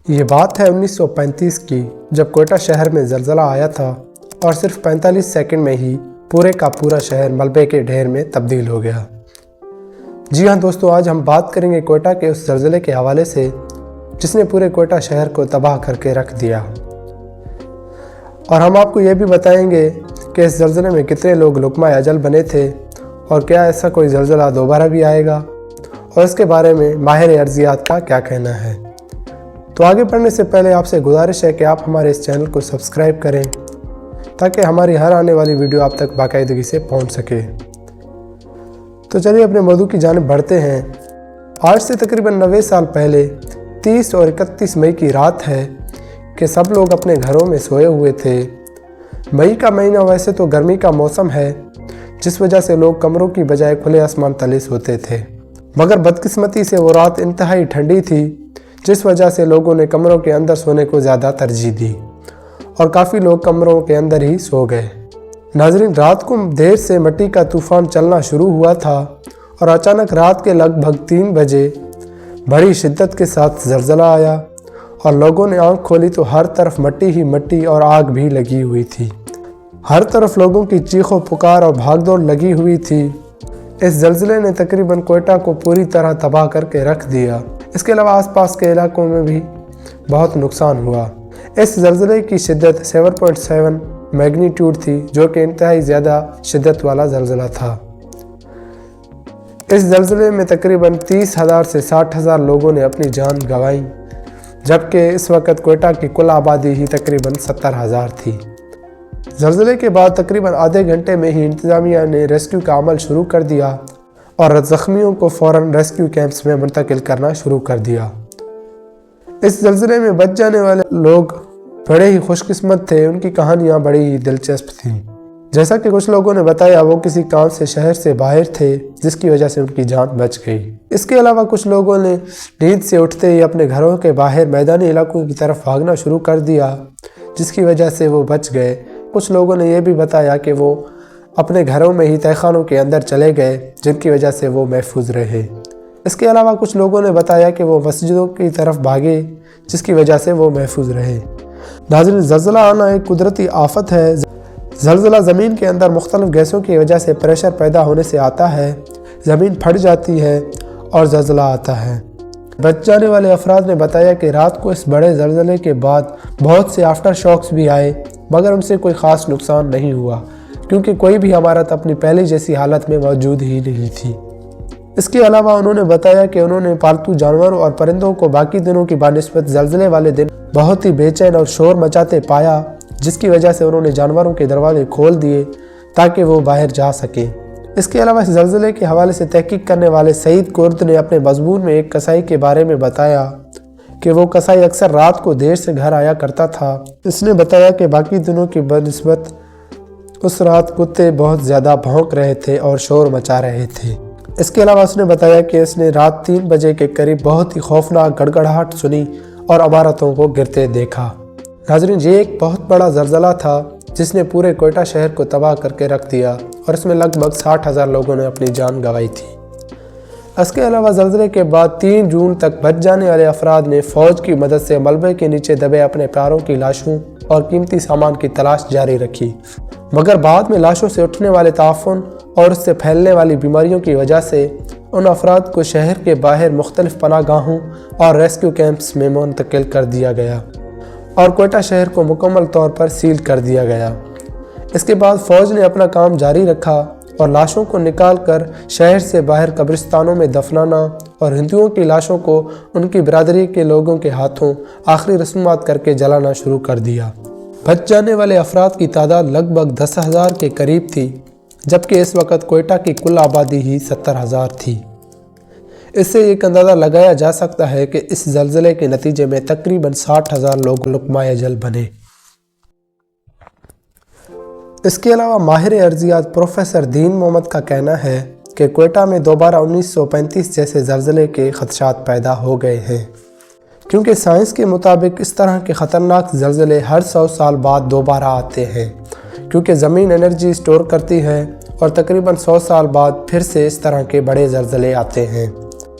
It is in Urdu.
یہ بات ہے 1935 کی، جب کوئٹہ شہر میں زلزلہ آیا تھا اور صرف 45 سیکنڈ میں ہی پورے کا پورا شہر ملبے کے ڈھیر میں تبدیل ہو گیا۔ جی ہاں دوستو، آج ہم بات کریں گے کوئٹہ کے اس زلزلے کے حوالے سے جس نے پورے کوئٹہ شہر کو تباہ کر کے رکھ دیا، اور ہم آپ کو یہ بھی بتائیں گے کہ اس زلزلے میں کتنے لوگ لقمہ اجل بنے تھے اور کیا ایسا کوئی زلزلہ دوبارہ بھی آئے گا، اور اس کے بارے میں ماہر ارضیات کا کیا کہنا ہے۔ تو آگے بڑھنے سے پہلے آپ سے گزارش ہے کہ آپ ہمارے اس چینل کو سبسکرائب کریں تاکہ ہماری ہر آنے والی ویڈیو آپ تک باقاعدگی سے پہنچ سکے۔ تو چلیے اپنے موضوع کی جانب بڑھتے ہیں۔ آج سے تقریباً 90 سال پہلے 30 اور 31 مئی کی رات ہے کہ سب لوگ اپنے گھروں میں سوئے ہوئے تھے۔ مئی کا مہینہ ویسے تو گرمی کا موسم ہے، جس وجہ سے لوگ کمروں کی بجائے کھلے آسمان تلے سوتے تھے، مگر بدقسمتی سے وہ رات انتہائی ٹھنڈی تھی، جس وجہ سے لوگوں نے کمروں کے اندر سونے کو زیادہ ترجیح دی اور کافی لوگ کمروں کے اندر ہی سو گئے۔ ناظرین، رات کو دیر سے مٹی کا طوفان چلنا شروع ہوا تھا اور اچانک رات کے لگ بھگ 3 بجے بڑی شدت کے ساتھ زلزلہ آیا اور لوگوں نے آنکھ کھولی تو ہر طرف مٹی ہی مٹی اور آگ بھی لگی ہوئی تھی۔ ہر طرف لوگوں کی چیخ و پکار اور بھاگ دوڑ لگی ہوئی تھی۔ اس زلزلے نے تقریباً کوئٹہ کو پوری طرح تباہ کر کے رکھ دیا۔ اس کے علاوہ آس پاس کے علاقوں میں بھی بہت نقصان ہوا۔ اس زلزلے کی شدت 7.7 میگنیٹیوڈ تھی، جو کہ انتہائی زیادہ شدت والا زلزلہ تھا۔ اس زلزلے میں تقریباً 30,000 سے 60,000 لوگوں نے اپنی جان گنوائی، جبکہ اس وقت کوئٹہ کی کل آبادی ہی تقریباً 70,000 تھی۔ زلزلے کے بعد تقریباً آدھے گھنٹے میں ہی انتظامیہ نے ریسکیو کا عمل شروع کر دیا اور زخمیوں کو فوراً ریسکیو کیمپس میں منتقل کرنا شروع کر دیا۔ اس زلزلے میں بچ جانے والے لوگ بڑے ہی خوش قسمت تھے، ان کی کہانیاں بڑی ہی دلچسپ تھیں۔ جیسا کہ کچھ لوگوں نے بتایا وہ کسی کام سے شہر سے باہر تھے، جس کی وجہ سے ان کی جان بچ گئی۔ اس کے علاوہ کچھ لوگوں نے نیند سے اٹھتے ہی اپنے گھروں کے باہر میدانی علاقوں کی طرف بھاگنا شروع کر دیا، جس کی وجہ سے وہ بچ گئے۔ کچھ لوگوں نے یہ بھی بتایا کہ وہ اپنے گھروں میں ہی تہخانوں کے اندر چلے گئے، جن کی وجہ سے وہ محفوظ رہے۔ اس کے علاوہ کچھ لوگوں نے بتایا کہ وہ مسجدوں کی طرف بھاگے، جس کی وجہ سے وہ محفوظ رہے۔ ناظرین، زلزلہ آنا ایک قدرتی آفت ہے۔ زلزلہ زمین کے اندر مختلف گیسوں کی وجہ سے پریشر پیدا ہونے سے آتا ہے، زمین پھٹ جاتی ہے اور زلزلہ آتا ہے۔ بچ جانے والے افراد نے بتایا کہ رات کو اس بڑے زلزلے کے بعد بہت سے آفٹر شاکس بھی آئے، مگر ان سے کوئی خاص نقصان نہیں ہوا، کیونکہ کوئی بھی عمارت اپنی پہلی جیسی حالت میں موجود ہی نہیں تھی۔ اس کے علاوہ انہوں نے بتایا کہ انہوں نے پالتو جانوروں اور پرندوں کو باقی دنوں کی بنسبت زلزلے والے دن بہت ہی بے چین اور شور مچاتے پایا، جس کی وجہ سے انہوں نے جانوروں کے دروازے کھول دیے تاکہ وہ باہر جا سکیں۔ اس کے علاوہ اس زلزلے کے حوالے سے تحقیق کرنے والے سعید کرد نے اپنے مضمون میں ایک کسائی کے بارے میں بتایا کہ وہ کسائی اکثر رات کو دیر سے گھر آیا کرتا تھا۔ اس نے بتایا کہ باقی دنوں کی بنسبت اس رات کتے بہت زیادہ بھونک رہے تھے اور شور مچا رہے تھے۔ اس کے علاوہ اس نے بتایا کہ اس نے رات 3 بجے کے قریب بہت ہی خوفناک گڑگڑاہٹ سنی اور عمارتوں کو گرتے دیکھا۔ ناظرین، یہ ایک بہت بڑا زلزلہ تھا جس نے پورے کوئٹہ شہر کو تباہ کر کے رکھ دیا اور اس میں لگ بھگ 60,000 لوگوں نے اپنی جان گنوائی تھی۔ اس کے علاوہ زلزلے کے بعد 3 جون تک بچ جانے والے افراد نے فوج کی مدد سے ملبے کے نیچے دبے اپنے پیاروں کی لاشوں اور قیمتی سامان کی تلاش جاری رکھی، مگر بعد میں لاشوں سے اٹھنے والے تعفن اور اس سے پھیلنے والی بیماریوں کی وجہ سے ان افراد کو شہر کے باہر مختلف پناہ گاہوں اور ریسکیو کیمپس میں منتقل کر دیا گیا اور کوئٹہ شہر کو مکمل طور پر سیل کر دیا گیا۔ اس کے بعد فوج نے اپنا کام جاری رکھا اور لاشوں کو نکال کر شہر سے باہر قبرستانوں میں دفنانا اور ہندوؤں کی لاشوں کو ان کی برادری کے لوگوں کے ہاتھوں آخری رسومات کر کے جلانا شروع کر دیا۔ بچ جانے والے افراد کی تعداد لگ بھگ 10,000 کے قریب تھی، جبکہ اس وقت کوئٹہ کی کل آبادی ہی 70,000 تھی۔ اس سے ایک اندازہ لگایا جا سکتا ہے کہ اس زلزلے کے نتیجے میں تقریباً 60,000 لوگ لقمہ اجل بنے۔ اس کے علاوہ ماہر ارضیات پروفیسر دین محمد کا کہنا ہے کہ کوئٹہ میں دوبارہ 1935 جیسے زلزلے کے خدشات پیدا ہو گئے ہیں، کیونکہ سائنس کے مطابق اس طرح کے خطرناک زلزلے ہر 100 سال بعد دوبارہ آتے ہیں، کیونکہ زمین انرجی سٹور کرتی ہے اور تقریباً 100 سال بعد پھر سے اس طرح کے بڑے زلزلے آتے ہیں۔